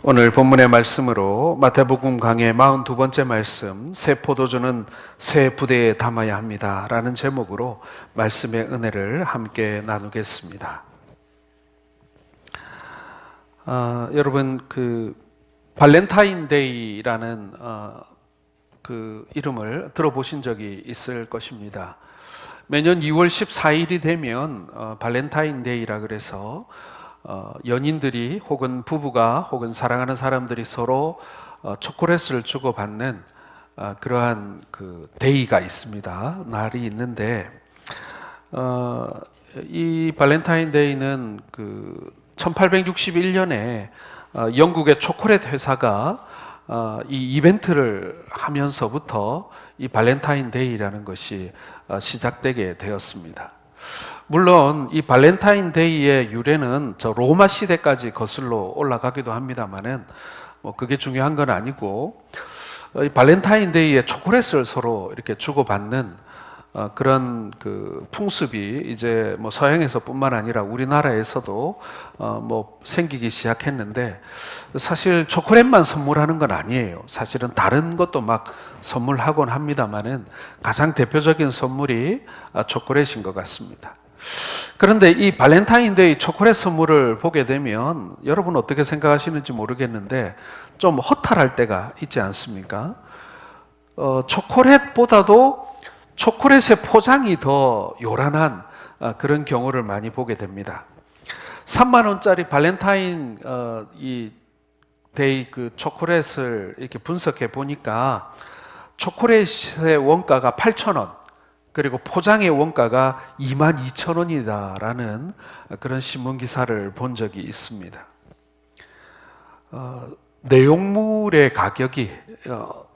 오늘 본문의 말씀으로 마태복음 강의 42번째 말씀, 새 포도주는 새 부대에 담아야 합니다 라는 제목으로 말씀의 은혜를 함께 나누겠습니다. 여러분, 발렌타인데이라는 그 이름을 들어보신 적이 있을 것입니다. 매년 2월 14일이 되면 발렌타인데이라 그래서 연인들이 혹은 부부가 혹은 사랑하는 사람들이 서로 초콜릿을 주고받는 그러한 그 데이가 있습니다. 날이 있는데 이 발렌타인데이는 1861년에 영국의 초콜릿 회사가 이 이벤트를 하면서부터 이 발렌타인데이라는 것이 시작되게 되었습니다. 물론 이 발렌타인데이의 유래는 저 로마 시대까지 거슬러 올라가기도 합니다만은 그게 중요한 건 아니고, 이 발렌타인데이에 초콜릿을 서로 이렇게 주고받는 그런 그 풍습이 이제 서양에서뿐만 아니라 우리나라에서도 생기기 시작했는데, 사실 초콜릿만 선물하는 건 아니에요. 사실은 다른 것도 막 선물하곤 합니다만은 가장 대표적인 선물이 초콜릿인 것 같습니다. 그런데 이 발렌타인데이 초콜릿 선물을 보게 되면 여러분 어떻게 생각하시는지 모르겠는데 좀 허탈할 때가 있지 않습니까? 초콜릿보다도 초콜릿의 포장이 더 요란한 그런 경우를 많이 보게 됩니다. 3만 원짜리 발렌타인 이 데이 그 초콜릿을 이렇게 분석해 보니까 초콜릿의 원가가 8,000원, 그리고 포장의 원가가 22,000원이다라는 그런 신문 기사를 본 적이 있습니다. 내용물의 가격이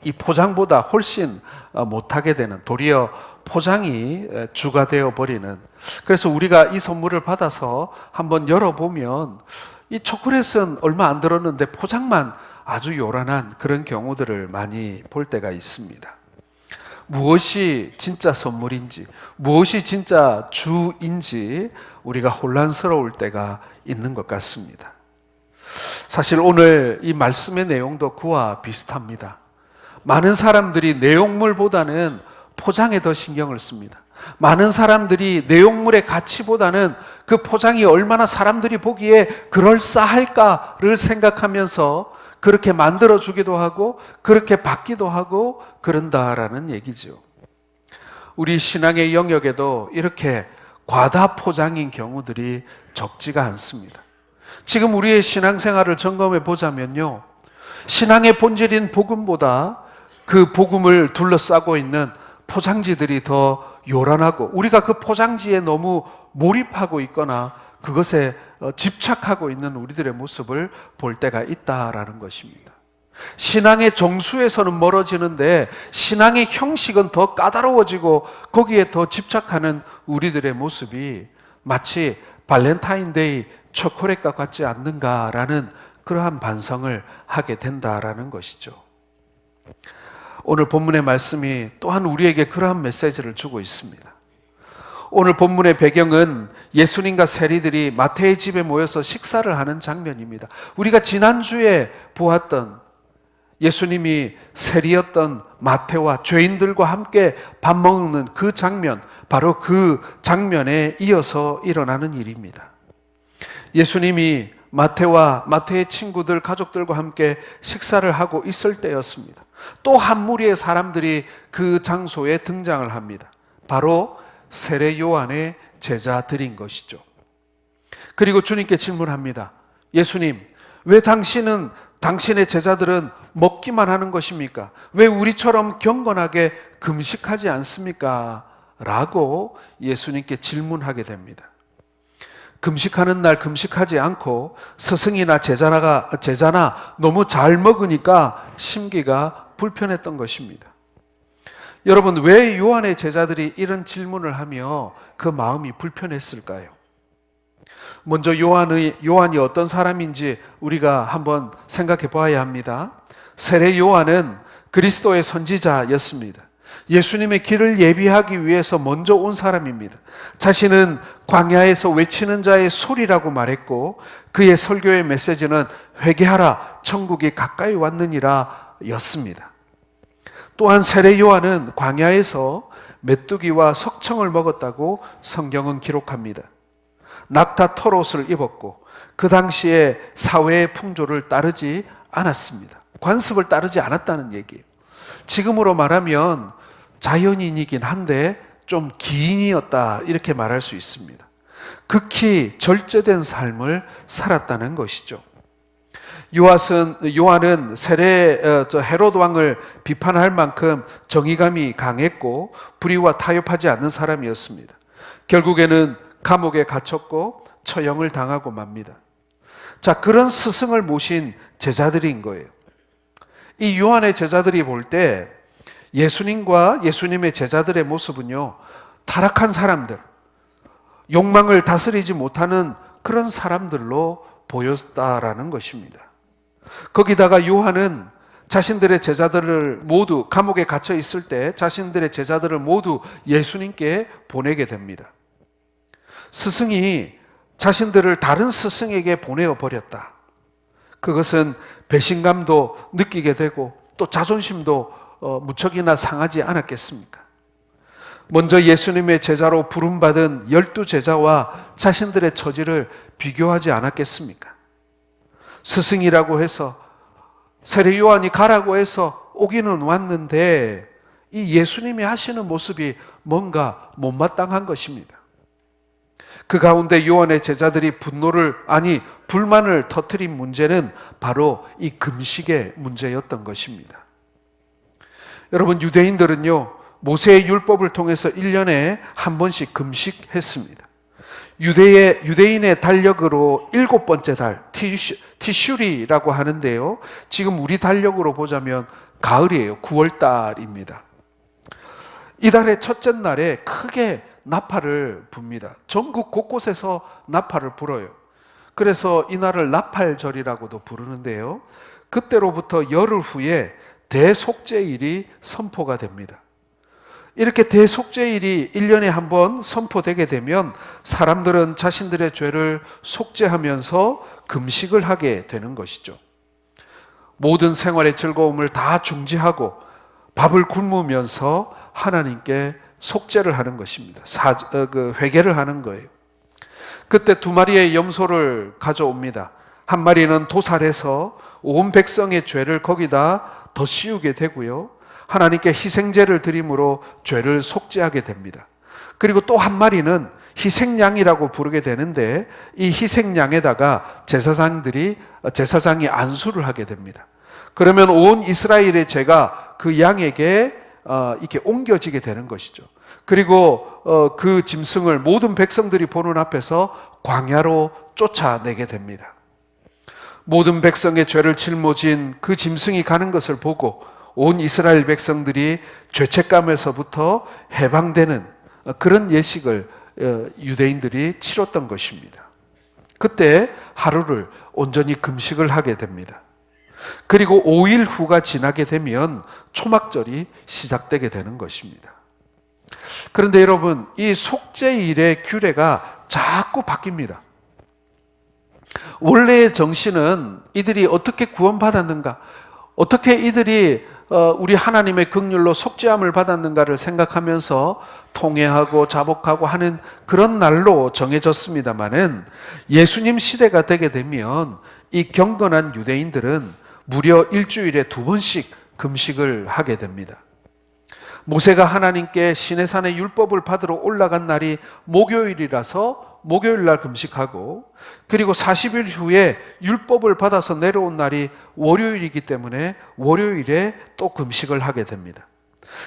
이 포장보다 훨씬 못하게 되는, 도리어 포장이 주가 되어 버리는, 그래서 우리가 이 선물을 받아서 한번 열어보면 이 초콜릿은 얼마 안 들었는데 포장만 아주 요란한 그런 경우들을 많이 볼 때가 있습니다. 무엇이 진짜 선물인지, 무엇이 진짜 주인지 우리가 혼란스러울 때가 있는 것 같습니다. 사실 오늘 이 말씀의 내용도 그와 비슷합니다. 많은 사람들이 내용물보다는 포장에 더 신경을 씁니다. 많은 사람들이 내용물의 가치보다는 그 포장이 얼마나 사람들이 보기에 그럴싸할까를 생각하면서 그렇게 만들어주기도 하고 그렇게 받기도 하고 그런다라는 얘기죠. 우리 신앙의 영역에도 이렇게 과다 포장인 경우들이 적지가 않습니다. 지금 우리의 신앙생활을 점검해 보자면요, 신앙의 본질인 복음보다 그 복음을 둘러싸고 있는 포장지들이 더 요란하고, 우리가 그 포장지에 너무 몰입하고 있거나 그것에 집착하고 있는 우리들의 모습을 볼 때가 있다라는 것입니다. 신앙의 정수에서는 멀어지는데 신앙의 형식은 더 까다로워지고 거기에 더 집착하는 우리들의 모습이 마치 발렌타인데이 초콜릿과 같지 않는가라는 그러한 반성을 하게 된다라는 것이죠. 오늘 본문의 말씀이 또한 우리에게 그러한 메시지를 주고 있습니다. 오늘 본문의 배경은 예수님과 세리들이 마태의 집에 모여서 식사를 하는 장면입니다. 우리가 지난주에 보았던 예수님이 세리였던 마태와 죄인들과 함께 밥 먹는 그 장면, 바로 그 장면에 이어서 일어나는 일입니다. 예수님이 마태와 마태의 친구들, 가족들과 함께 식사를 하고 있을 때였습니다. 또 한 무리의 사람들이 그 장소에 등장을 합니다. 바로 세례 요한의 제자들인 것이죠. 그리고 주님께 질문합니다. 예수님, 왜 당신은, 당신의 제자들은 먹기만 하는 것입니까? 왜 우리처럼 경건하게 금식하지 않습니까? 라고 예수님께 질문하게 됩니다. 금식하는 날 금식하지 않고 스승이나 제자나 너무 잘 먹으니까 심기가 불편했던 것입니다. 여러분, 왜 요한의 제자들이 이런 질문을 하며 그 마음이 불편했을까요? 먼저 요한이 어떤 사람인지 우리가 한번 생각해 봐야 합니다. 세례 요한은 그리스도의 선지자였습니다. 예수님의 길을 예비하기 위해서 먼저 온 사람입니다. 자신은 광야에서 외치는 자의 소리라고 말했고 그의 설교의 메시지는 회개하라 천국이 가까이 왔느니라 였습니다. 또한 세례 요한은 광야에서 메뚜기와 석청을 먹었다고 성경은 기록합니다. 낙타 털옷을 입었고 그 당시에 사회의 풍조를 따르지 않았습니다. 관습을 따르지 않았다는 얘기예요. 지금으로 말하면 자연인이긴 한데 좀 기인이었다 이렇게 말할 수 있습니다. 극히 절제된 삶을 살았다는 것이죠. 요한은 헤롯 왕을 비판할 만큼 정의감이 강했고 불의와 타협하지 않는 사람이었습니다. 결국에는 감옥에 gat혔고 처형을 당하고 맙니다. 자, 그런 스승을 모신 제자들인 거예요. 이 요한의 제자들이 볼 때 예수님과 예수님의 제자들의 모습은요, 타락한 사람들, 욕망을 다스리지 못하는 그런 사람들로 보였다라는 것입니다. 거기다가 요한은 자신들의 제자들을 모두 감옥에 갇혀 있을 때 자신들의 제자들을 모두 예수님께 보내게 됩니다. 스승이 자신들을 다른 스승에게 보내어 버렸다. 그것은 배신감도 느끼게 되고 또 자존심도 무척이나 상하지 않았겠습니까? 먼저 예수님의 제자로 부름받은 12제자와 자신들의 처지를 비교하지 않았겠습니까? 스승이라고 해서 세례 요한이 가라고 해서 오기는 왔는데 이 예수님이 하시는 모습이 뭔가 못마땅한 것입니다. 그 가운데 요한의 제자들이 불만을 터뜨린 문제는 바로 이 금식의 문제였던 것입니다. 여러분, 유대인들은요, 모세의 율법을 통해서 1년에 한 번씩 금식했습니다. 유대인의 달력으로 7번째 달, 티슈리라고 하는데요, 지금 우리 달력으로 보자면 가을이에요. 9월 달입니다. 이 달의 첫째 날에 크게 나팔을 붑니다. 전국 곳곳에서 나팔을 불어요. 그래서 이날을 나팔절이라고도 부르는데요, 그때로부터 열흘 후에 대속죄일이 선포가 됩니다. 이렇게 대속죄일이 1년에 한 번 선포되게 되면 사람들은 자신들의 죄를 속죄하면서 금식을 하게 되는 것이죠. 모든 생활의 즐거움을 다 중지하고 밥을 굶으면서 하나님께 속죄를 하는 것입니다. 회개를 하는 거예요. 그때 2마리의 염소를 가져옵니다. 한 마리는 도살해서 온 백성의 죄를 거기다 더 씌우게 되고요, 하나님께 희생제를 드림으로 죄를 속죄하게 됩니다. 그리고 또 한 마리는 희생양이라고 부르게 되는데 이 희생양에다가 제사장이 안수를 하게 됩니다. 그러면 온 이스라엘의 죄가 그 양에게 이렇게 옮겨지게 되는 것이죠. 그리고 그 짐승을 모든 백성들이 보는 앞에서 광야로 쫓아내게 됩니다. 모든 백성의 죄를 짊어진 그 짐승이 가는 것을 보고 온 이스라엘 백성들이 죄책감에서부터 해방되는 그런 예식을 유대인들이 치렀던 것입니다. 그때 하루를 온전히 금식을 하게 됩니다. 그리고 5일 후가 지나게 되면 초막절이 시작되게 되는 것입니다. 그런데 여러분, 이 속죄일의 규례가 자꾸 바뀝니다. 원래의 정신은 이들이 어떻게 구원받았는가, 어떻게 이들이 우리 하나님의 긍휼로 속죄함을 받았는가를 생각하면서 통회하고 자복하고 하는 그런 날로 정해졌습니다마는 예수님 시대가 되게 되면 이 경건한 유대인들은 무려 일주일에 2번씩 금식을 하게 됩니다. 모세가 하나님께 시내산의 율법을 받으러 올라간 날이 목요일이라서 목요일 날 금식하고, 그리고 40일 후에 율법을 받아서 내려온 날이 월요일이기 때문에 월요일에 또 금식을 하게 됩니다.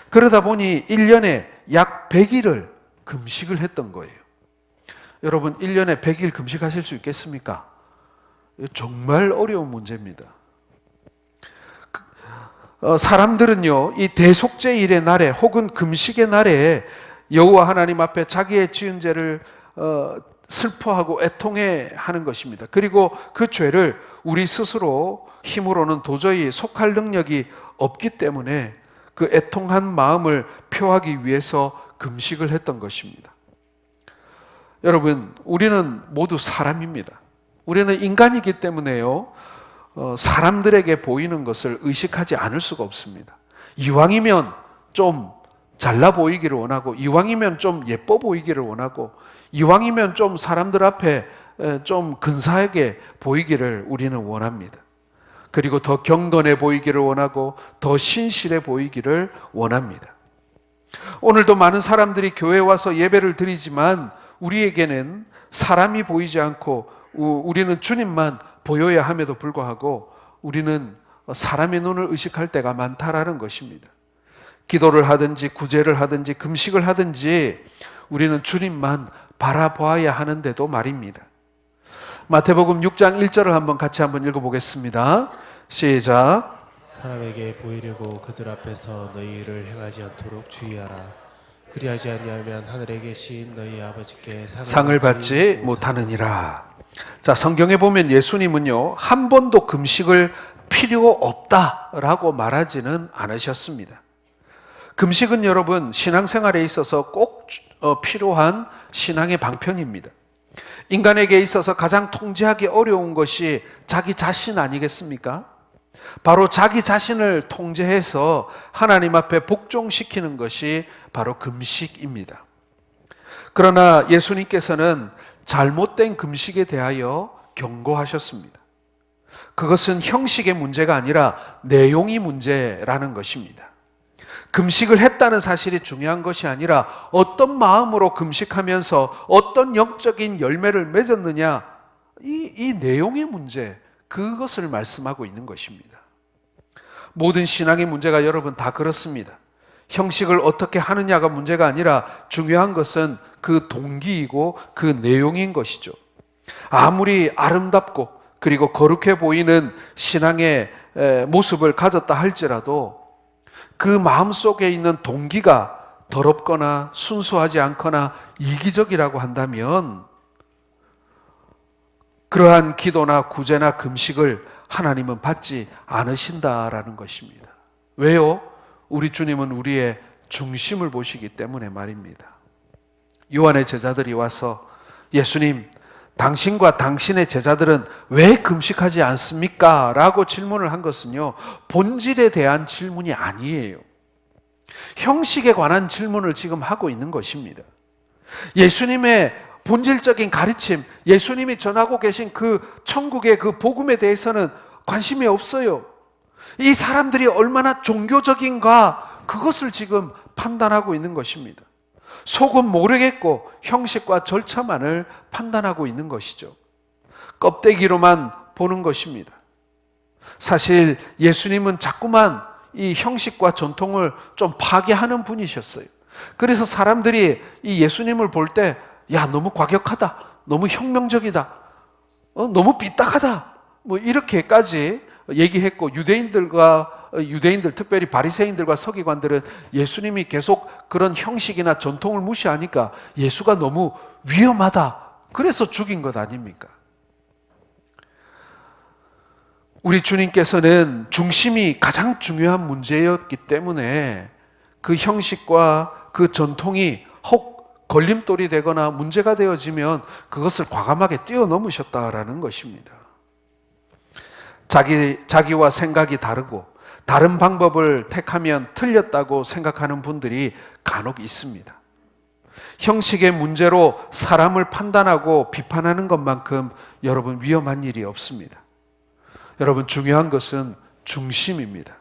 그러다 보니 1년에 약 100일을 금식을 했던 거예요. 여러분, 1년에 100일 금식하실 수 있겠습니까? 정말 어려운 문제입니다. 사람들은요, 이 대속죄일의 날에 혹은 금식의 날에 여호와 하나님 앞에 자기의 지은 죄를 슬퍼하고 애통해 하는 것입니다. 그리고 그 죄를 우리 스스로 힘으로는 도저히 속할 능력이 없기 때문에 그 애통한 마음을 표하기 위해서 금식을 했던 것입니다. 여러분, 우리는 모두 사람입니다. 우리는 인간이기 때문에요, 사람들에게 보이는 것을 의식하지 않을 수가 없습니다. 이왕이면 좀 잘나 보이기를 원하고, 이왕이면 좀 예뻐 보이기를 원하고, 이왕이면 좀 사람들 앞에 좀 근사하게 보이기를 우리는 원합니다. 그리고 더 경건해 보이기를 원하고, 더 신실해 보이기를 원합니다. 오늘도 많은 사람들이 교회에 와서 예배를 드리지만 우리에게는 사람이 보이지 않고 우리는 주님만 보여야 함에도 불구하고 우리는 사람의 눈을 의식할 때가 많다라는 것입니다. 기도를 하든지 구제를 하든지 금식을 하든지 우리는 주님만 바라보아야 하는데도 말입니다. 마태복음 6장 1절을 한번 같이 한번 읽어보겠습니다. 시작. 사람에게 보이려고 그들 앞에서 너희 일을 행하지 않도록 주의하라. 그리하지 아니하면 하늘에 계신 너희 아버지께 상을 받지 못하느니라. 자, 성경에 보면 예수님은요, 한 번도 금식을 필요 없다라고 말하지는 않으셨습니다. 금식은 여러분, 신앙생활에 있어서 꼭 필요한 신앙의 방편입니다. 인간에게 있어서 가장 통제하기 어려운 것이 자기 자신 아니겠습니까? 바로 자기 자신을 통제해서 하나님 앞에 복종시키는 것이 바로 금식입니다. 그러나 예수님께서는 잘못된 금식에 대하여 경고하셨습니다. 그것은 형식의 문제가 아니라 내용이 문제라는 것입니다. 금식을 했다는 사실이 중요한 것이 아니라 어떤 마음으로 금식하면서 어떤 영적인 열매를 맺었느냐, 이 내용의 문제, 그것을 말씀하고 있는 것입니다. 모든 신앙의 문제가 여러분 다 그렇습니다. 형식을 어떻게 하느냐가 문제가 아니라 중요한 것은 그 동기이고 그 내용인 것이죠. 아무리 아름답고 그리고 거룩해 보이는 신앙의 모습을 가졌다 할지라도 그 마음 속에 있는 동기가 더럽거나 순수하지 않거나 이기적이라고 한다면 그러한 기도나 구제나 금식을 하나님은 받지 않으신다라는 것입니다. 왜요? 우리 주님은 우리의 중심을 보시기 때문에 말입니다. 요한의 제자들이 와서 예수님, 당신과 당신의 제자들은 왜 금식하지 않습니까? 라고 질문을 한 것은요, 본질에 대한 질문이 아니에요. 형식에 관한 질문을 지금 하고 있는 것입니다. 예수님의 본질적인 가르침, 예수님이 전하고 계신 그 천국의 그 복음에 대해서는 관심이 없어요. 이 사람들이 얼마나 종교적인가, 그것을 지금 판단하고 있는 것입니다. 속은 모르겠고 형식과 절차만을 판단하고 있는 것이죠. 껍데기로만 보는 것입니다. 사실 예수님은 자꾸만 이 형식과 전통을 좀 파괴하는 분이셨어요. 그래서 사람들이 이 예수님을 볼 때, 야, 너무 과격하다, 너무 혁명적이다, 너무 삐딱하다, 뭐 이렇게까지 얘기했고, 유대인들 특별히 바리새인들과 서기관들은 예수님이 계속 그런 형식이나 전통을 무시하니까 예수가 너무 위험하다, 그래서 죽인 것 아닙니까? 우리 주님께서는 중심이 가장 중요한 문제였기 때문에 그 형식과 그 전통이 혹 걸림돌이 되거나 문제가 되어지면 그것을 과감하게 뛰어넘으셨다라는 것입니다. 자기와 생각이 다르고 다른 방법을 택하면 틀렸다고 생각하는 분들이 간혹 있습니다. 형식의 문제로 사람을 판단하고 비판하는 것만큼 여러분 위험한 일이 없습니다. 여러분, 중요한 것은 중심입니다.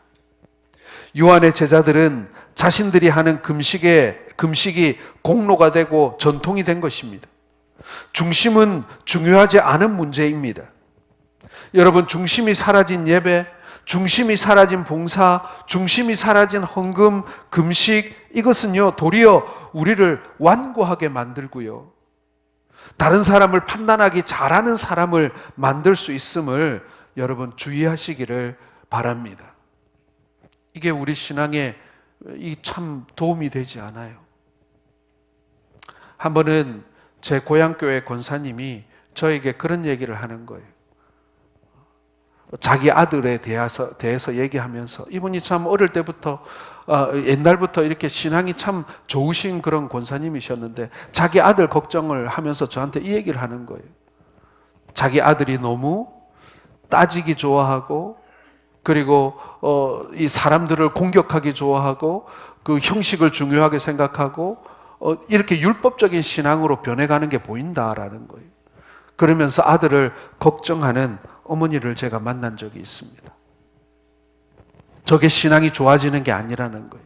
요한의 제자들은 자신들이 하는 금식이 공로가 되고 전통이 된 것입니다. 중심은 중요하지 않은 문제입니다. 여러분, 중심이 사라진 예배, 중심이 사라진 봉사, 중심이 사라진 헌금, 금식, 이것은요, 도리어 우리를 완고하게 만들고요, 다른 사람을 판단하기 잘하는 사람을 만들 수 있음을 여러분 주의하시기를 바랍니다. 이게 우리 신앙에 참 도움이 되지 않아요. 한 번은 제 고향교회 권사님이 저에게 그런 얘기를 하는 거예요. 자기 아들에 대해서 얘기하면서 이분이 참 어릴 때부터 옛날부터 이렇게 신앙이 참 좋으신 그런 권사님이셨는데 자기 아들 걱정을 하면서 저한테 이 얘기를 하는 거예요. 자기 아들이 너무 따지기 좋아하고 그리고 이 사람들을 공격하기 좋아하고 그 형식을 중요하게 생각하고 이렇게 율법적인 신앙으로 변해가는 게 보인다라는 거예요. 그러면서 아들을 걱정하는 어머니를 제가 만난 적이 있습니다. 저게 신앙이 좋아지는 게 아니라는 거예요.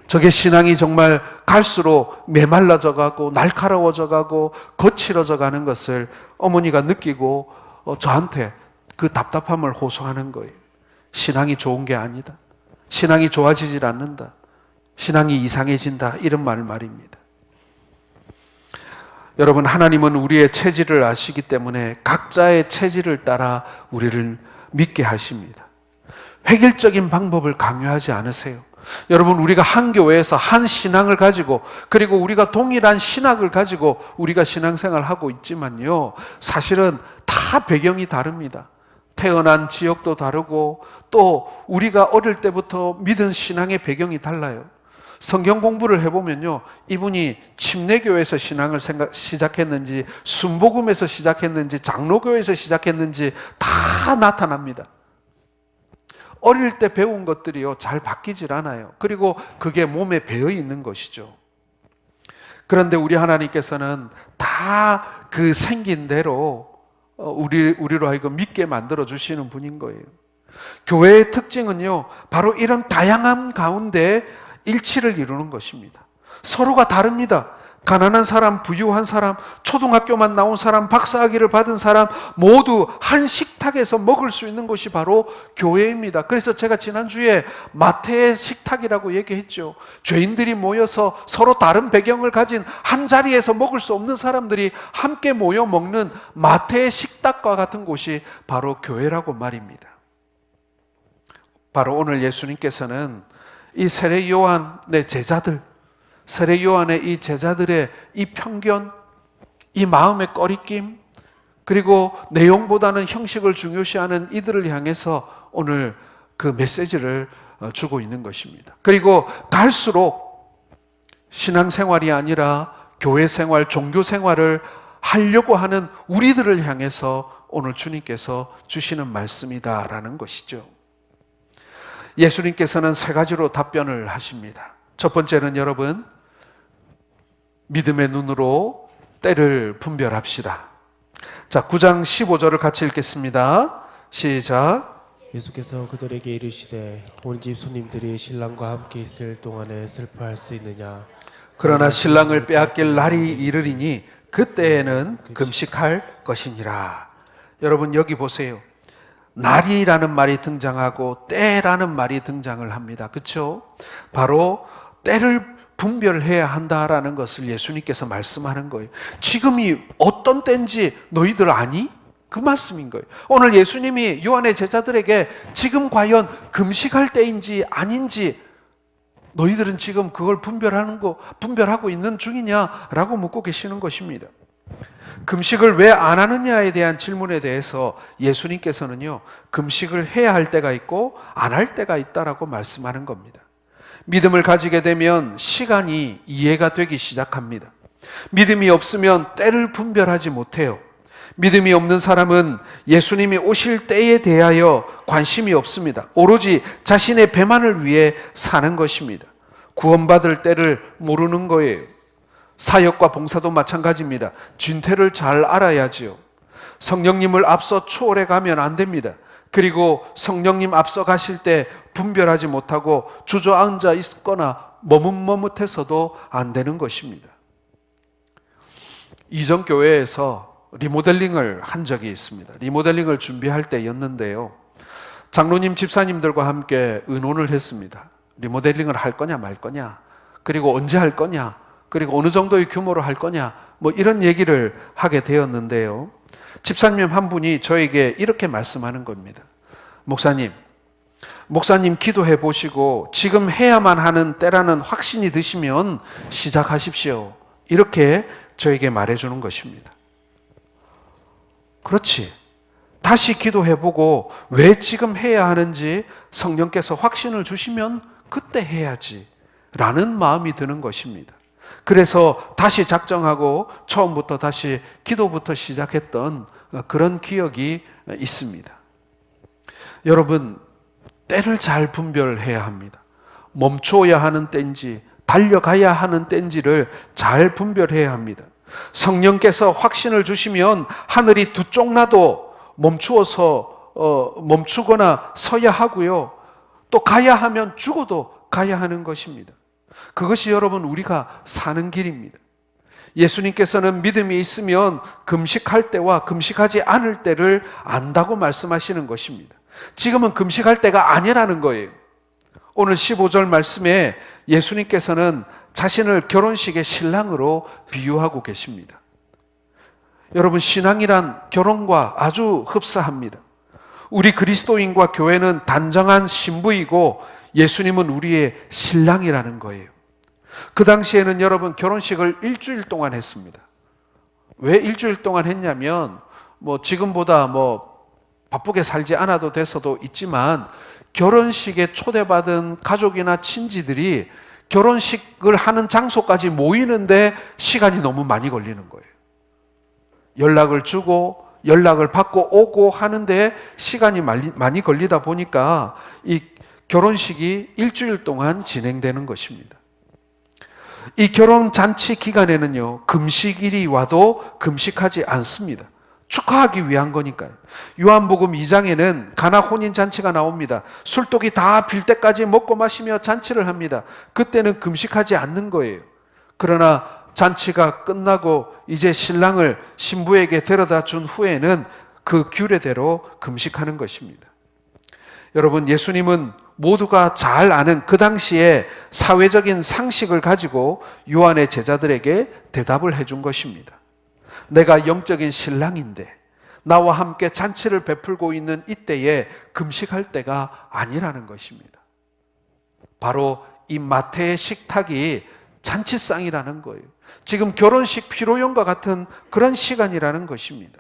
저게 신앙이 정말 갈수록 메말라져 가고 날카로워져 가고 거칠어져 가는 것을 어머니가 느끼고 저한테 그 답답함을 호소하는 거예요. 신앙이 좋은 게 아니다. 신앙이 좋아지질 않는다. 신앙이 이상해진다. 이런 말입니다. 여러분, 하나님은 우리의 체질을 아시기 때문에 각자의 체질을 따라 우리를 믿게 하십니다. 획일적인 방법을 강요하지 않으세요. 여러분, 우리가 한 교회에서 한 신앙을 가지고 그리고 우리가 동일한 신학을 가지고 우리가 신앙생활을 하고 있지만요, 사실은 다 배경이 다릅니다. 태어난 지역도 다르고 또 우리가 어릴 때부터 믿은 신앙의 배경이 달라요. 성경 공부를 해보면요, 이분이 침례교에서 신앙을 시작했는지 순복음에서 시작했는지 장로교에서 시작했는지 다 나타납니다. 어릴 때 배운 것들이요 잘 바뀌질 않아요. 그리고 그게 몸에 배어 있는 것이죠. 그런데 우리 하나님께서는 다 그 생긴 대로 우리로 하여금 믿게 만들어 주시는 분인 거예요. 교회의 특징은요 바로 이런 다양함 가운데 일치를 이루는 것입니다. 서로가 다릅니다. 가난한 사람, 부유한 사람, 초등학교만 나온 사람, 박사학위를 받은 사람 모두 한 식탁에서 먹을 수 있는 것이 바로 교회입니다. 그래서 제가 지난주에 마태의 식탁이라고 얘기했죠. 죄인들이 모여서 서로 다른 배경을 가진 한 자리에서 먹을 수 없는 사람들이 함께 모여 먹는 마태의 식탁과 같은 곳이 바로 교회라고 말입니다. 바로 오늘 예수님께서는 이 세례 요한의 제자들, 세례 요한의 이 제자들의 이 편견, 이 마음의 꺼리낌, 그리고 내용보다는 형식을 중요시하는 이들을 향해서 오늘 그 메시지를 주고 있는 것입니다. 그리고 갈수록 신앙생활이 아니라 교회생활, 종교생활을 하려고 하는 우리들을 향해서 오늘 주님께서 주시는 말씀이다라는 것이죠. 예수님께서는 세 가지로 답변을 하십니다. 첫 번째는 여러분, 믿음의 눈으로 때를 분별합시다. 자, 9장 15절을 같이 읽겠습니다. 시작. 예수께서 그들에게 이르시되 온 집 손님들이 신랑과 함께 있을 동안에 슬퍼할 수 있느냐? 그러나 신랑을 빼앗길 날이 이르리니 그때에는 금식할 것이니라. 여러분 여기 보세요. 날이라는 말이 등장하고 때라는 말이 등장을 합니다. 그렇죠? 바로 때를 분별해야 한다라는 것을 예수님께서 말씀하는 거예요. 지금이 어떤 때인지 너희들 아니? 그 말씀인 거예요. 오늘 예수님이 요한의 제자들에게 지금 과연 금식할 때인지 아닌지 너희들은 지금 그걸 분별하고 있는 중이냐라고 묻고 계시는 것입니다. 금식을 왜 안 하느냐에 대한 질문에 대해서 예수님께서는요, 금식을 해야 할 때가 있고 안 할 때가 있다라고 말씀하는 겁니다. 믿음을 가지게 되면 시간이 이해가 되기 시작합니다. 믿음이 없으면 때를 분별하지 못해요. 믿음이 없는 사람은 예수님이 오실 때에 대하여 관심이 없습니다. 오로지 자신의 배만을 위해 사는 것입니다. 구원받을 때를 모르는 거예요. 사역과 봉사도 마찬가지입니다. 진퇴를 잘 알아야지요. 성령님을 앞서 추월해 가면 안 됩니다. 그리고 성령님 앞서 가실 때 분별하지 못하고 주저앉아 있거나 머뭇머뭇해서도 안 되는 것입니다. 이전 교회에서 리모델링을 한 적이 있습니다. 리모델링을 준비할 때였는데요. 장로님, 집사님들과 함께 의논을 했습니다. 리모델링을 할 거냐 말 거냐, 그리고 언제 할 거냐, 그리고 어느 정도의 규모로 할 거냐, 뭐 이런 얘기를 하게 되었는데요. 집사님 한 분이 저에게 이렇게 말씀하는 겁니다. 목사님 기도해 보시고 지금 해야만 하는 때라는 확신이 드시면 시작하십시오. 이렇게 저에게 말해주는 것입니다. 그렇지. 다시 기도해보고 왜 지금 해야 하는지 성령께서 확신을 주시면 그때 해야지 라는 마음이 드는 것입니다. 그래서 다시 작정하고 처음부터 다시 기도부터 시작했던 그런 기억이 있습니다. 여러분, 때를 잘 분별해야 합니다. 멈춰야 하는 때인지 달려가야 하는 때인지를 잘 분별해야 합니다. 성령께서 확신을 주시면 하늘이 두 쪽 나도 멈추거나 서야 하고요. 또 가야 하면 죽어도 가야 하는 것입니다. 그것이 여러분 우리가 사는 길입니다. 예수님께서는 믿음이 있으면 금식할 때와 금식하지 않을 때를 안다고 말씀하시는 것입니다. 지금은 금식할 때가 아니라는 거예요. 오늘 15절 말씀에 예수님께서는 자신을 결혼식의 신랑으로 비유하고 계십니다. 여러분, 신앙이란 결혼과 아주 흡사합니다. 우리 그리스도인과 교회는 단정한 신부이고 예수님은 우리의 신랑이라는 거예요. 그 당시에는 여러분 결혼식을 일주일 동안 했습니다. 왜 일주일 동안 했냐면 지금보다 바쁘게 살지 않아도 돼서도 있지만 결혼식에 초대받은 가족이나 친지들이 결혼식을 하는 장소까지 모이는데 시간이 너무 많이 걸리는 거예요. 연락을 주고 연락을 받고 오고 하는데 시간이 많이 걸리다 보니까 이 결혼식이 일주일 동안 진행되는 것입니다. 이 결혼 잔치 기간에는요, 금식일이 와도 금식하지 않습니다. 축하하기 위한 거니까요. 요한복음 2장에는 가나 혼인 잔치가 나옵니다. 술독이 다 빌 때까지 먹고 마시며 잔치를 합니다. 그때는 금식하지 않는 거예요. 그러나 잔치가 끝나고 이제 신랑을 신부에게 데려다 준 후에는 그 규례대로 금식하는 것입니다. 여러분, 예수님은 모두가 잘 아는 그 당시에 사회적인 상식을 가지고 요한의 제자들에게 대답을 해준 것입니다. 내가 영적인 신랑인데 나와 함께 잔치를 베풀고 있는 이때에 금식할 때가 아니라는 것입니다. 바로 이 마태의 식탁이 잔치상이라는 거예요. 지금 결혼식 피로연과 같은 그런 시간이라는 것입니다.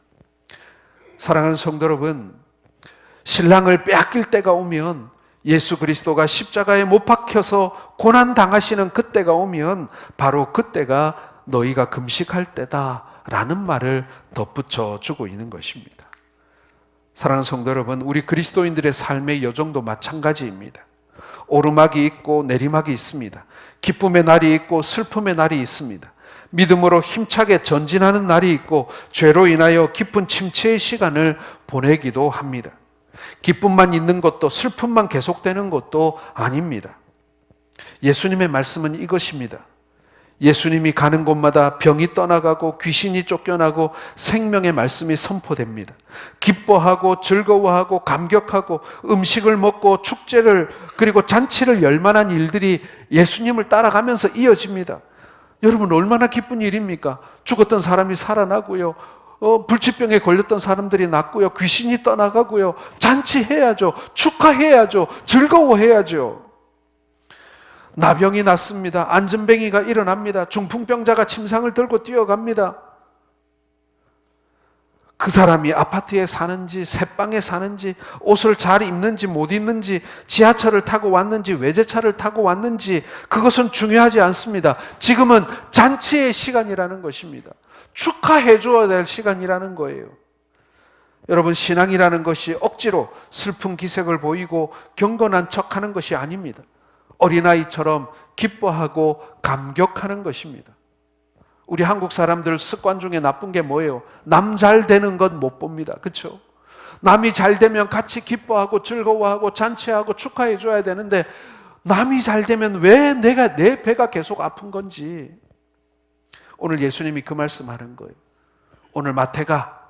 사랑하는 성도 여러분, 신랑을 빼앗길 때가 오면, 예수 그리스도가 십자가에 못 박혀서 고난 당하시는 그때가 오면 바로 그때가 너희가 금식할 때다라는 말을 덧붙여 주고 있는 것입니다. 사랑하는 성도 여러분, 우리 그리스도인들의 삶의 여정도 마찬가지입니다. 오르막이 있고 내리막이 있습니다. 기쁨의 날이 있고 슬픔의 날이 있습니다. 믿음으로 힘차게 전진하는 날이 있고 죄로 인하여 깊은 침체의 시간을 보내기도 합니다. 기쁨만 있는 것도 슬픔만 계속되는 것도 아닙니다. 예수님의 말씀은 이것입니다. 예수님이 가는 곳마다 병이 떠나가고 귀신이 쫓겨나고 생명의 말씀이 선포됩니다. 기뻐하고 즐거워하고 감격하고 음식을 먹고 축제를 그리고 잔치를 열 만한 일들이 예수님을 따라가면서 이어집니다. 여러분, 얼마나 기쁜 일입니까? 죽었던 사람이 살아나고요, 불치병에 걸렸던 사람들이 낫고요, 귀신이 떠나가고요, 잔치해야죠, 축하해야죠, 즐거워해야죠. 나병이 낫습니다. 안전뱅이가 일어납니다. 중풍병자가 침상을 들고 뛰어갑니다. 그 사람이 아파트에 사는지 새방에 사는지 옷을 잘 입는지 못 입는지 지하철을 타고 왔는지 외제차를 타고 왔는지 그것은 중요하지 않습니다. 지금은 잔치의 시간이라는 것입니다. 축하해 줘야 될 시간이라는 거예요. 여러분, 신앙이라는 것이 억지로 슬픈 기색을 보이고 경건한 척하는 것이 아닙니다. 어린아이처럼 기뻐하고 감격하는 것입니다. 우리 한국 사람들 습관 중에 나쁜 게 뭐예요? 남 잘 되는 것 못 봅니다. 그렇죠? 남이 잘 되면 같이 기뻐하고 즐거워하고 잔치하고 축하해 줘야 되는데 남이 잘 되면 왜 내 배가 계속 아픈 건지. 오늘 예수님이 그 말씀하는 거예요. 오늘 마태가,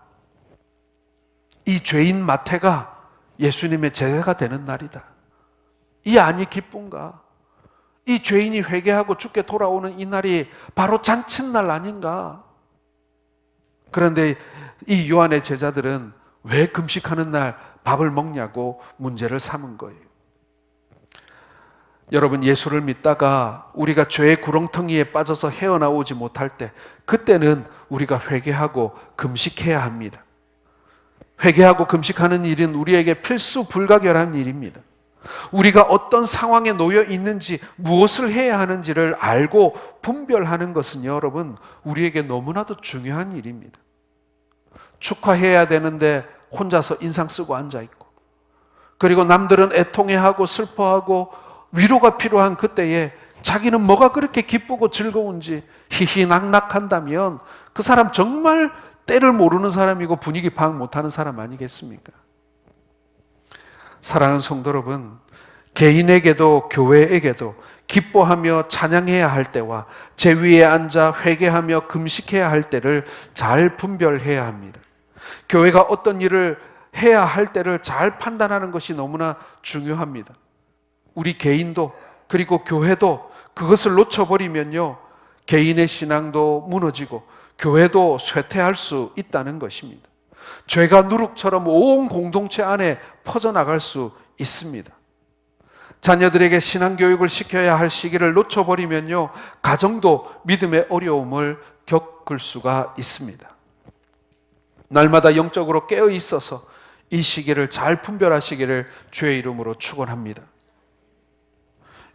이 죄인 마태가 예수님의 제자가 되는 날이다. 이 안이 기쁜가? 이 죄인이 회개하고 주께 돌아오는 이 날이 바로 잔칫날 아닌가? 그런데 이 요한의 제자들은 왜 금식하는 날 밥을 먹냐고 문제를 삼은 거예요. 여러분, 예수를 믿다가 우리가 죄의 구렁텅이에 빠져서 헤어나오지 못할 때, 그때는 우리가 회개하고 금식해야 합니다. 회개하고 금식하는 일은 우리에게 필수 불가결한 일입니다. 우리가 어떤 상황에 놓여 있는지, 무엇을 해야 하는지를 알고 분별하는 것은 여러분, 우리에게 너무나도 중요한 일입니다. 축하해야 되는데 혼자서 인상 쓰고 앉아 있고, 그리고 남들은 애통해하고 슬퍼하고 위로가 필요한 그때에 자기는 뭐가 그렇게 기쁘고 즐거운지 희희낙낙한다면 그 사람 정말 때를 모르는 사람이고 분위기 파악 못하는 사람 아니겠습니까? 사랑하는 성도 여러분, 개인에게도 교회에게도 기뻐하며 찬양해야 할 때와 제 위에 앉아 회개하며 금식해야 할 때를 잘 분별해야 합니다. 교회가 어떤 일을 해야 할 때를 잘 판단하는 것이 너무나 중요합니다. 우리 개인도 그리고 교회도 그것을 놓쳐버리면요, 개인의 신앙도 무너지고 교회도 쇠퇴할 수 있다는 것입니다. 죄가 누룩처럼 온 공동체 안에 퍼져나갈 수 있습니다. 자녀들에게 신앙교육을 시켜야 할 시기를 놓쳐버리면요, 가정도 믿음의 어려움을 겪을 수가 있습니다. 날마다 영적으로 깨어 있어서 이 시기를 잘 분별하시기를 주의 이름으로 축원합니다.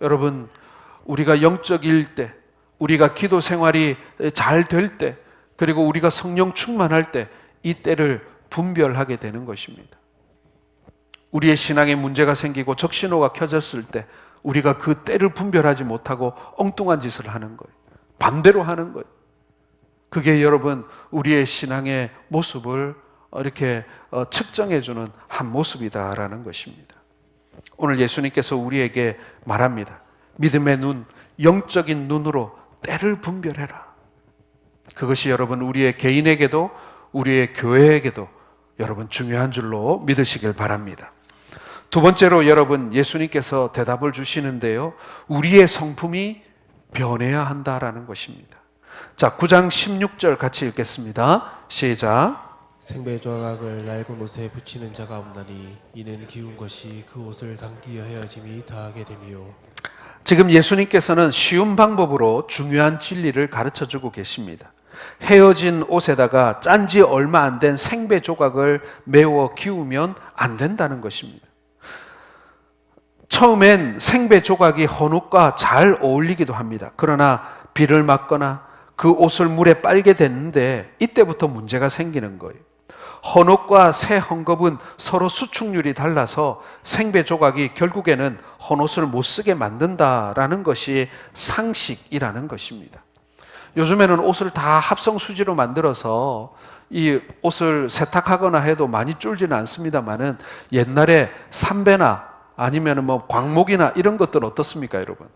여러분, 우리가 영적일 때, 우리가 기도 생활이 잘 될 때, 그리고 우리가 성령 충만할 때, 이 때를 분별하게 되는 것입니다. 우리의 신앙에 문제가 생기고 적신호가 켜졌을 때 우리가 그 때를 분별하지 못하고 엉뚱한 짓을 하는 거예요. 반대로 하는 거예요. 그게 여러분, 우리의 신앙의 모습을 이렇게 측정해주는 한 모습이다라는 것입니다. 오늘 예수님께서 우리에게 말합니다. 믿음의 눈, 영적인 눈으로 때를 분별해라. 그것이 여러분, 우리의 개인에게도 우리의 교회에게도 여러분 중요한 줄로 믿으시길 바랍니다. 두 번째로 여러분, 예수님께서 대답을 주시는데요, 우리의 성품이 변해야 한다라는 것입니다. 자, 9장 16절 같이 읽겠습니다. 시작. 생배조각을 낡은 옷에 붙이는 자가 없나니 이는 기운 것이 그 옷을 당기어 헤어짐이 다하게 됨이요. 지금 예수님께서는 쉬운 방법으로 중요한 진리를 가르쳐주고 계십니다. 헤어진 옷에다가 짠지 얼마 안 된 생배 조각을 메워 기우면 안 된다는 것입니다. 처음엔 생배 조각이 헌옷과 잘 어울리기도 합니다. 그러나 비를 맞거나 그 옷을 물에 빨게 됐는데 이때부터 문제가 생기는 거예요. 헌옷과 새 헝겊은 서로 수축률이 달라서 생배 조각이 결국에는 헌옷을 못 쓰게 만든다라는 것이 상식이라는 것입니다. 요즘에는 옷을 다 합성 수지로 만들어서 이 옷을 세탁하거나 해도 많이 줄지는 않습니다만은 옛날에 삼배나 아니면 뭐 광목이나 이런 것들 어떻습니까, 여러분?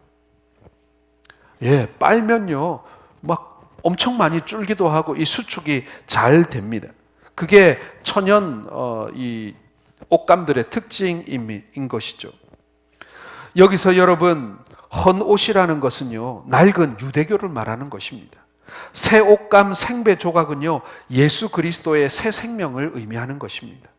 예, 빨면요 막 엄청 많이 줄기도 하고 이 수축이 잘 됩니다. 그게 천연 이 옷감들의 특징인 것이죠. 여기서 여러분, 헌옷이라는 것은요, 낡은 유대교를 말하는 것입니다. 새 옷감 생배 조각은요, 예수 그리스도의 새 생명을 의미하는 것입니다.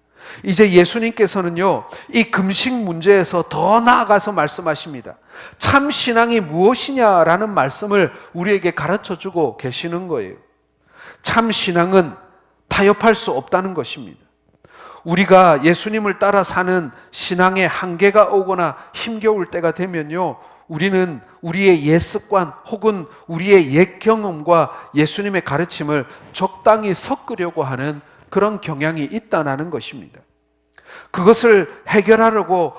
이제 예수님께서는요, 이 금식 문제에서 더 나아가서 말씀하십니다. 참 신앙이 무엇이냐라는 말씀을 우리에게 가르쳐 주고 계시는 거예요. 참 신앙은 타협할 수 없다는 것입니다. 우리가 예수님을 따라 사는 신앙의 한계가 오거나 힘겨울 때가 되면요, 우리는 우리의 옛 습관 혹은 우리의 옛 경험과 예수님의 가르침을 적당히 섞으려고 하는 그런 경향이 있다는 것입니다. 그것을 해결하려고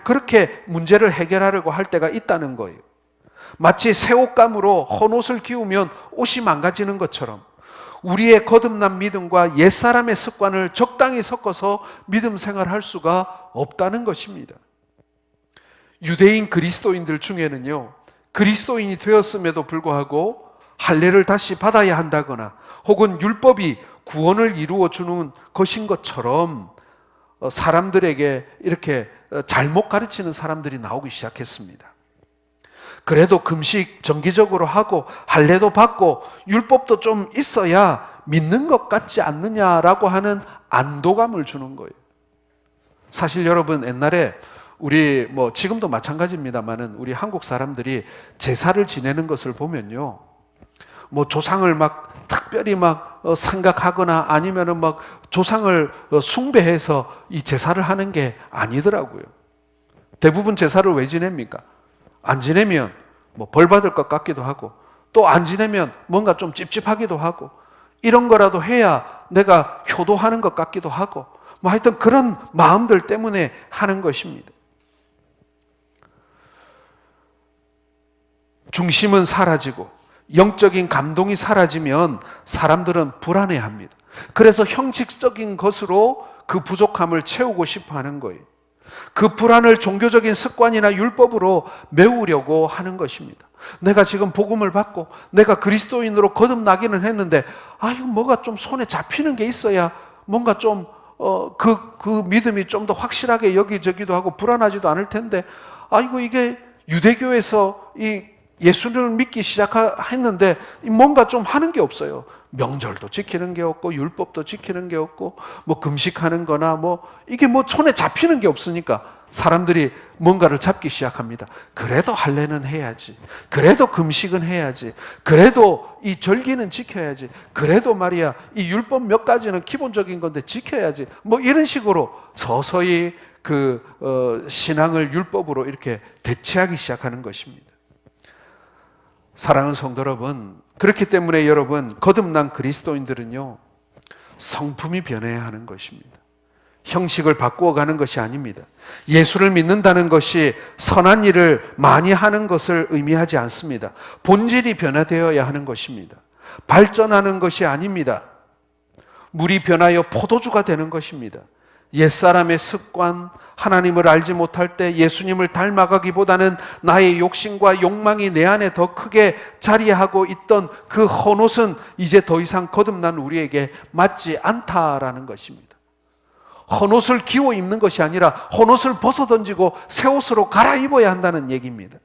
그렇게 문제를 해결하려고 할 때가 있다는 거예요. 마치 새 옷감으로 헌옷을 기우면 옷이 망가지는 것처럼 우리의 거듭난 믿음과 옛사람의 습관을 적당히 섞어서 믿음 생활할 수가 없다는 것입니다. 유대인 그리스도인들 중에는요, 그리스도인이 되었음에도 불구하고 할례를 다시 받아야 한다거나 혹은 율법이 구원을 이루어 주는 것인 것처럼 사람들에게 이렇게 잘못 가르치는 사람들이 나오기 시작했습니다. 그래도 금식 정기적으로 하고 할례도 받고 율법도 좀 있어야 믿는 것 같지 않느냐라고 하는 안도감을 주는 거예요. 사실 여러분, 옛날에 우리 지금도 마찬가지입니다만은 우리 한국 사람들이 제사를 지내는 것을 보면요, 뭐 조상을 막 특별히 막 생각하거나 아니면은 막 조상을 숭배해서 이 제사를 하는 게 아니더라고요. 대부분 제사를 왜 지냅니까? 안 지내면 뭐 벌 받을 것 같기도 하고, 또 안 지내면 뭔가 좀 찝찝하기도 하고, 이런 거라도 해야 내가 효도하는 것 같기도 하고, 뭐 하여튼 그런 마음들 때문에 하는 것입니다. 중심은 사라지고 영적인 감동이 사라지면 사람들은 불안해합니다. 그래서 형식적인 것으로 그 부족함을 채우고 싶어 하는 거예요. 그 불안을 종교적인 습관이나 율법으로 메우려고 하는 것입니다. 내가 지금 복음을 받고 내가 그리스도인으로 거듭나기는 했는데, 이거 뭐가 좀 손에 잡히는 게 있어야 뭔가 좀 그 믿음이 좀 더 확실하게 여기저기도 하고 불안하지도 않을 텐데, 이게 유대교에서 이 예수를 믿기 시작했는데 뭔가 좀 하는 게 없어요. 명절도 지키는 게 없고 율법도 지키는 게 없고 뭐 금식하는 거나 뭐 이게 뭐 손에 잡히는 게 없으니까 사람들이 뭔가를 잡기 시작합니다. 그래도 할례는 해야지, 그래도 금식은 해야지, 그래도 이 절기는 지켜야지, 그래도 말이야 이 율법 몇 가지는 기본적인 건데 지켜야지, 뭐 이런 식으로 서서히 신앙을 율법으로 이렇게 대체하기 시작하는 것입니다. 사랑하는 성도 여러분, 그렇기 때문에 여러분, 거듭난 그리스도인들은요, 성품이 변해야 하는 것입니다. 형식을 바꾸어 가는 것이 아닙니다. 예수를 믿는다는 것이 선한 일을 많이 하는 것을 의미하지 않습니다. 본질이 변화되어야 하는 것입니다. 발전하는 것이 아닙니다. 물이 변하여 포도주가 되는 것입니다. 옛사람의 습관, 하나님을 알지 못할 때 예수님을 닮아가기보다는 나의 욕심과 욕망이 내 안에 더 크게 자리하고 있던 그 헌옷은 이제 더 이상 거듭난 우리에게 맞지 않다라는 것입니다. 헌옷을 기워 입는 것이 아니라 헌옷을 벗어던지고 새 옷으로 갈아입어야 한다는 얘기입니다.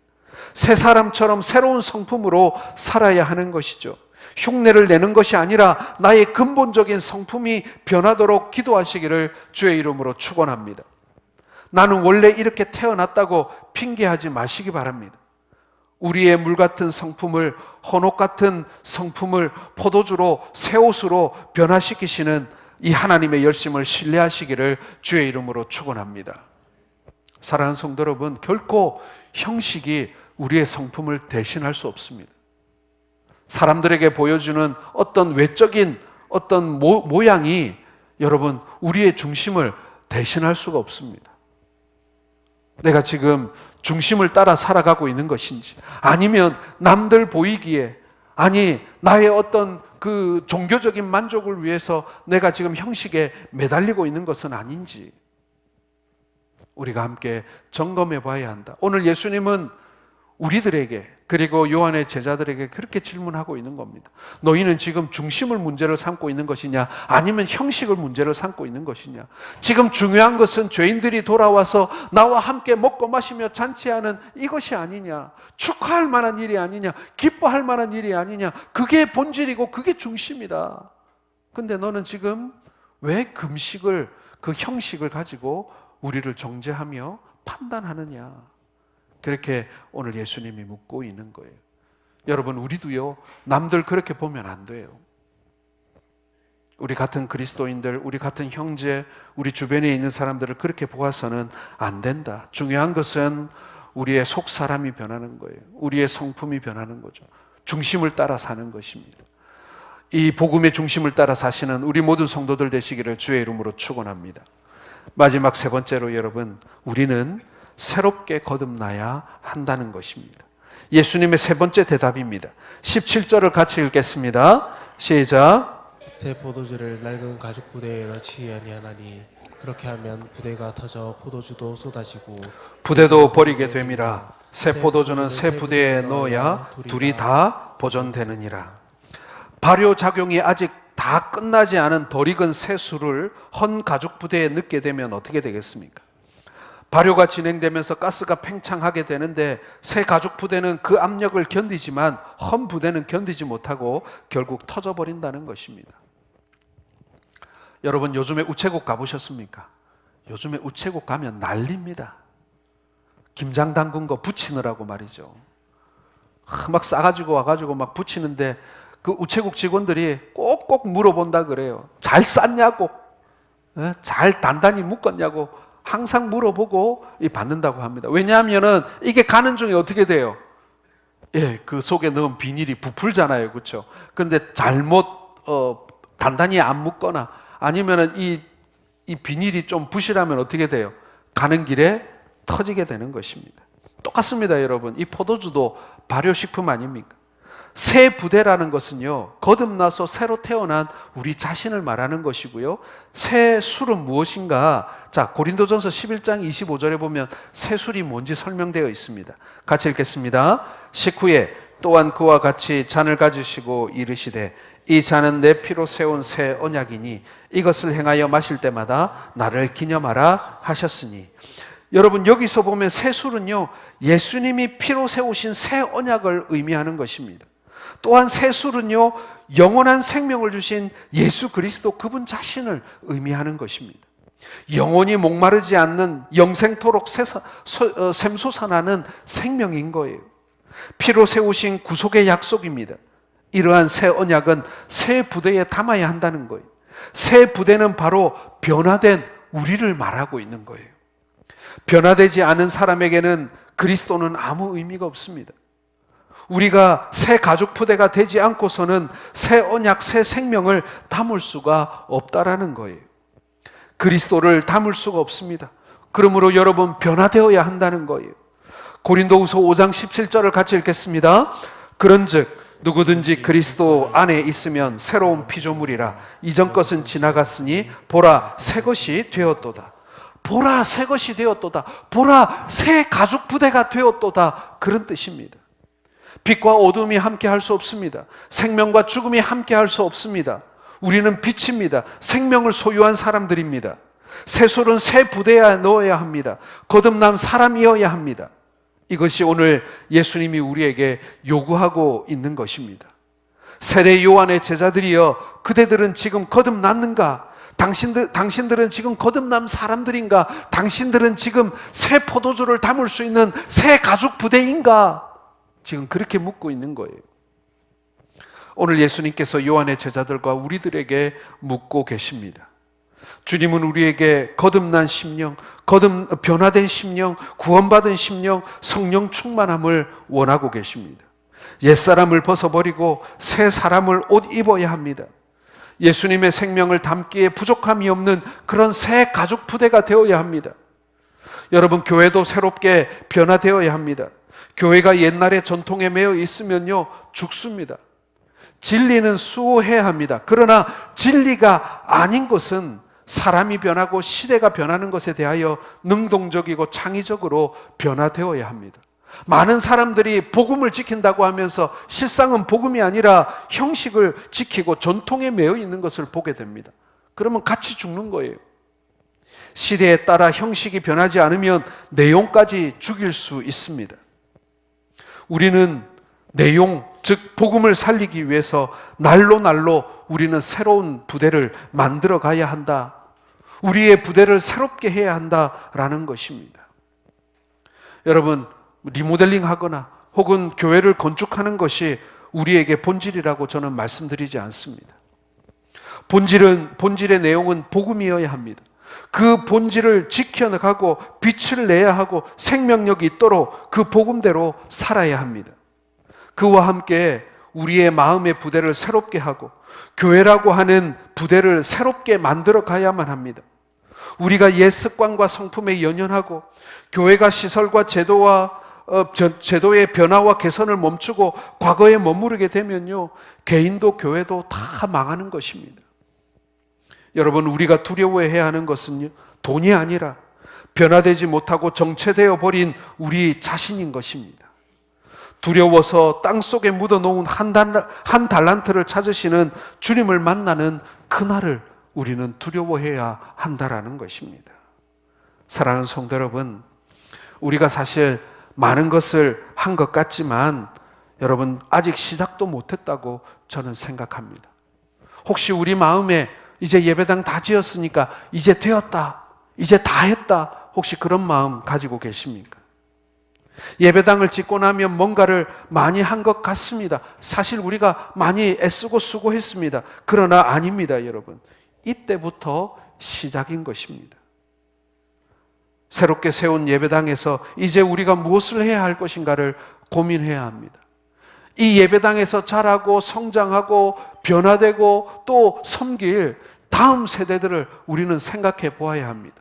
새 사람처럼 새로운 성품으로 살아야 하는 것이죠. 흉내를 내는 것이 아니라 나의 근본적인 성품이 변하도록 기도하시기를 주의 이름으로 축원합니다. 나는 원래 이렇게 태어났다고 핑계하지 마시기 바랍니다. 우리의 물 같은 성품을, 헌옷 같은 성품을 포도주로, 새 옷으로 변화시키시는 이 하나님의 열심을 신뢰하시기를 주의 이름으로 축원합니다. 사랑하는 성도 여러분, 결코 형식이 우리의 성품을 대신할 수 없습니다. 사람들에게 보여주는 어떤 외적인 어떤 모양이 여러분 우리의 중심을 대신할 수가 없습니다. 내가 지금 중심을 따라 살아가고 있는 것인지, 아니면 남들 보이기에, 아니 나의 어떤 그 종교적인 만족을 위해서 내가 지금 형식에 매달리고 있는 것은 아닌지 우리가 함께 점검해 봐야 한다. 오늘 예수님은 우리들에게, 그리고 요한의 제자들에게 그렇게 질문하고 있는 겁니다. 너희는 지금 중심을 문제를 삼고 있는 것이냐, 아니면 형식을 문제를 삼고 있는 것이냐. 지금 중요한 것은 죄인들이 돌아와서 나와 함께 먹고 마시며 잔치하는 이것이 아니냐, 축하할 만한 일이 아니냐, 기뻐할 만한 일이 아니냐. 그게 본질이고 그게 중심이다. 근데 너는 지금 왜 금식을, 그 형식을 가지고 우리를 정죄하며 판단하느냐. 그렇게 오늘 예수님이 묻고 있는 거예요. 여러분, 우리도요, 남들 그렇게 보면 안 돼요. 우리 같은 그리스도인들, 우리 같은 형제, 우리 주변에 있는 사람들을 그렇게 보아서는 안 된다. 중요한 것은 우리의 속 사람이 변하는 거예요. 우리의 성품이 변하는 거죠. 중심을 따라 사는 것입니다. 이 복음의 중심을 따라 사시는 우리 모든 성도들 되시기를 주의 이름으로 축원합니다. 마지막 세 번째로 여러분, 우리는 새롭게 거듭나야 한다는 것입니다. 예수님의 세 번째 대답입니다. 17절을 같이 읽겠습니다. 시작. 새 포도주를 낡은 가죽 부대에 넣지 아니하나니 그렇게 하면 부대가 터져 포도주도 쏟아지고 부대도 버리게 됨이라. 새 포도주는 새 부대에 넣어야 둘이 다 보존되느니라. 발효작용이 아직 다 끝나지 않은 덜 익은 새 술을 헌 가죽 부대에 넣게 되면 어떻게 되겠습니까? 발효가 진행되면서 가스가 팽창하게 되는데 새 가죽 부대는 그 압력을 견디지만 헌 부대는 견디지 못하고 결국 터져버린다는 것입니다. 여러분, 요즘에 우체국 가보셨습니까? 요즘에 우체국 가면 난립니다. 김장 담근 거 붙이느라고 말이죠. 막 싸가지고 와가지고 막 붙이는데 그 우체국 직원들이 꼭꼭 물어본다 그래요. 잘 쌌냐고, 잘 단단히 묶었냐고 항상 물어보고 받는다고 합니다. 왜냐하면은 이게 가는 중에 어떻게 돼요? 그 속에 넣은 비닐이 부풀잖아요, 그렇죠? 그런데 잘못 단단히 안 묶거나 아니면은 이 비닐이 좀 부실하면 어떻게 돼요? 가는 길에 터지게 되는 것입니다. 똑같습니다, 여러분. 이 포도주도 발효식품 아닙니까? 새 부대라는 것은요, 거듭나서 새로 태어난 우리 자신을 말하는 것이고요. 새 술은 무엇인가? 자, 고린도전서 11장 25절에 보면 새 술이 뭔지 설명되어 있습니다. 같이 읽겠습니다. 식후에 또한 그와 같이 잔을 가지시고 이르시되 이 잔은 내 피로 세운 새 언약이니 이것을 행하여 마실 때마다 나를 기념하라 하셨으니. 여러분, 여기서 보면 새 술은요, 예수님이 피로 세우신 새 언약을 의미하는 것입니다. 또한 새 술은요, 영원한 생명을 주신 예수 그리스도 그분 자신을 의미하는 것입니다. 영원히 목마르지 않는 영생토록 샘솟아나는 생명인 거예요. 피로 세우신 구속의 약속입니다. 이러한 새 언약은 새 부대에 담아야 한다는 거예요. 새 부대는 바로 변화된 우리를 말하고 있는 거예요. 변화되지 않은 사람에게는 그리스도는 아무 의미가 없습니다. 우리가 새 가죽 부대가 되지 않고서는 새 언약, 새 생명을 담을 수가 없다라는 거예요. 그리스도를 담을 수가 없습니다. 그러므로 여러분, 변화되어야 한다는 거예요. 고린도후서 5장 17절을 같이 읽겠습니다. 그런즉 누구든지 그리스도 안에 있으면 새로운 피조물이라. 이전 것은 지나갔으니 보라 새 것이 되었도다. 보라 새 것이 되었도다. 보라 새 가죽 부대가 되었도다. 그런 뜻입니다. 빛과 어둠이 함께 할 수 없습니다. 생명과 죽음이 함께 할 수 없습니다. 우리는 빛입니다. 생명을 소유한 사람들입니다. 새 술은 새 부대에 넣어야 합니다. 거듭난 사람이어야 합니다. 이것이 오늘 예수님이 우리에게 요구하고 있는 것입니다. 세례 요한의 제자들이여, 그대들은 지금 거듭났는가? 당신들은 지금 거듭난 사람들인가? 당신들은 지금 새 포도주를 담을 수 있는 새 가죽 부대인가? 지금 그렇게 묻고 있는 거예요. 오늘 예수님께서 요한의 제자들과 우리들에게 묻고 계십니다. 주님은 우리에게 거듭난 심령, 변화된 심령, 구원받은 심령, 성령 충만함을 원하고 계십니다. 옛사람을 벗어버리고 새 사람을 옷 입어야 합니다. 예수님의 생명을 담기에 부족함이 없는 그런 새 가죽 부대가 되어야 합니다. 여러분, 교회도 새롭게 변화되어야 합니다. 교회가 옛날의 전통에 매여 있으면요, 죽습니다. 진리는 수호해야 합니다. 그러나 진리가 아닌 것은 사람이 변하고 시대가 변하는 것에 대하여 능동적이고 창의적으로 변화되어야 합니다. 많은 사람들이 복음을 지킨다고 하면서 실상은 복음이 아니라 형식을 지키고 전통에 매여 있는 것을 보게 됩니다. 그러면 같이 죽는 거예요. 시대에 따라 형식이 변하지 않으면 내용까지 죽일 수 있습니다. 우리는 내용, 즉 복음을 살리기 위해서 날로 우리는 새로운 부대를 만들어 가야 한다. 우리의 부대를 새롭게 해야 한다라는 것입니다. 여러분, 리모델링 하거나 혹은 교회를 건축하는 것이 우리에게 본질이라고 저는 말씀드리지 않습니다. 본질의 내용은 복음이어야 합니다. 그 본질을 지켜나가고 빛을 내야 하고 생명력이 있도록 그 복음대로 살아야 합니다. 그와 함께 우리의 마음의 부대를 새롭게 하고 교회라고 하는 부대를 새롭게 만들어 가야만 합니다. 우리가 옛 습관과 성품에 연연하고 교회가 시설과 제도의 변화와 개선을 멈추고 과거에 머무르게 되면요, 개인도 교회도 다 망하는 것입니다. 여러분, 우리가 두려워해야 하는 것은 돈이 아니라 변화되지 못하고 정체되어 버린 우리 자신인 것입니다. 두려워서 땅속에 묻어놓은 한 달란트를 찾으시는 주님을 만나는 그날을 우리는 두려워해야 한다라는 것입니다. 사랑하는 성도 여러분, 우리가 사실 많은 것을 한 것 같지만 여러분, 아직 시작도 못했다고 저는 생각합니다. 혹시 우리 마음에 이제 예배당 다 지었으니까 이제 되었다, 이제 다 했다, 혹시 그런 마음 가지고 계십니까? 예배당을 짓고 나면 뭔가를 많이 한 것 같습니다. 사실 우리가 많이 애쓰고 수고했습니다. 그러나 아닙니다, 여러분. 이때부터 시작인 것입니다. 새롭게 세운 예배당에서 이제 우리가 무엇을 해야 할 것인가를 고민해야 합니다. 이 예배당에서 자라고 성장하고 변화되고 또 섬길 다음 세대들을 우리는 생각해 보아야 합니다.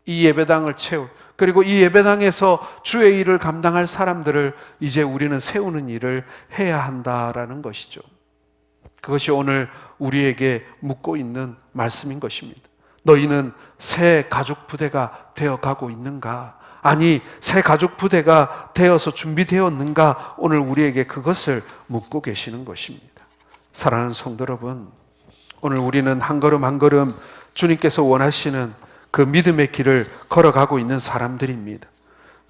이 예배당을 채울, 그리고 이 예배당에서 주의 일을 감당할 사람들을 이제 우리는 세우는 일을 해야 한다라는 것이죠. 그것이 오늘 우리에게 묻고 있는 말씀인 것입니다. 너희는 새 가족 부대가 되어가고 있는가? 아니, 새 가족 부대가 되어서 준비되었는가? 오늘 우리에게 그것을 묻고 계시는 것입니다. 사랑하는 성도 여러분, 오늘 우리는 한 걸음 한 걸음 주님께서 원하시는 그 믿음의 길을 걸어가고 있는 사람들입니다.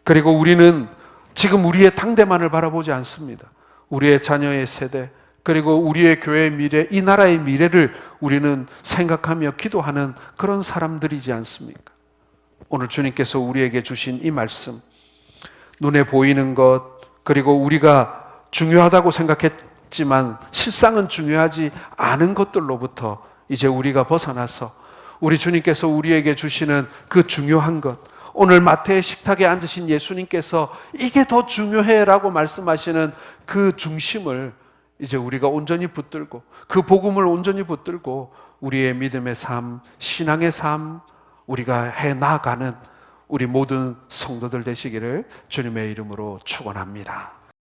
그리고 우리는 지금 우리의 당대만을 바라보지 않습니다. 우리의 자녀의 세대, 그리고 우리의 교회의 미래, 이 나라의 미래를 우리는 생각하며 기도하는 그런 사람들이지 않습니까? 오늘 주님께서 우리에게 주신 이 말씀, 눈에 보이는 것, 그리고 우리가 중요하다고 생각했지만 실상은 중요하지 않은 것들로부터 이제 우리가 벗어나서 우리 주님께서 우리에게 주시는 그 중요한 것, 오늘 마태의 식탁에 앉으신 예수님께서 이게 더 중요해라고 말씀하시는 그 중심을 이제 우리가 온전히 붙들고 그 복음을 온전히 붙들고 우리의 믿음의 삶, 신앙의 삶 우리가 해 나가는 우리 모든 성도들 되시기를 주님의 이름으로 축원합니다.